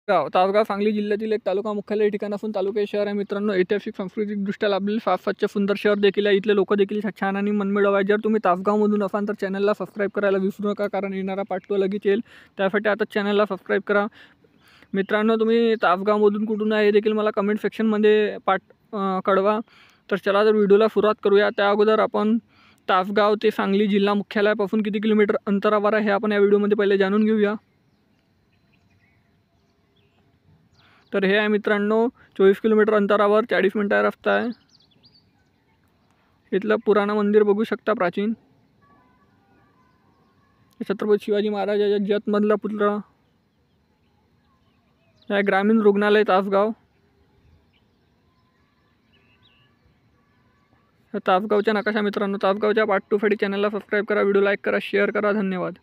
तासगाव सांगली जिल्ह्यातील एक तालुका मुख्यालय ठिकाण असून तालुका शहर आहे मित्रांनो. ऐतिहासिक सांस्कृतिकदृष्ट्या लाभलेले फार स्वच्छ सुंदर शहर देखील आहे. इथले लोक देखील छान आणि मनमिळाऊ आहे. जर तुम्ही तासगावमधून असाल तर चॅनलला सबस्क्राईब करायला विसरू नका, कारण येणारा पार्ट 2 लगेच येईल. त्यासाठी आता चॅनलला सबस्क्राईब करा. मित्रांनो, तुम्ही तासगावमधून कुठून आहे हे देखील मला कमेंट सेक्शनमध्ये कळवा. तर चला तर व्हिडिओला सुरुवात करूया. त्या अगोदर आपण तासगाव ते सांगली जिल्हा मुख्यालयापासून किती किलोमीटर अंतरावर आहे हे आपण या व्हिडिओमध्ये पहिले जाणून घेऊया. तर हे आहे मित्रांनो 24 किलोमीटर अंतरावर 40 मिनिटाचा रस्ता आहे. इथलं पुराणा मंदिर बघू शकता प्राचीन. छत्रपती शिवाजी महाराजाच्या जतमधला पुतळा. हे ग्रामीण रुग्णालय तासगाव. तासगावच्या नकाशा मित्रांनो. तासगावच्या पार्ट 2 साठी चॅनलला सबस्क्राईब करा, व्हिडिओ लाईक करा, शेअर करा. धन्यवाद.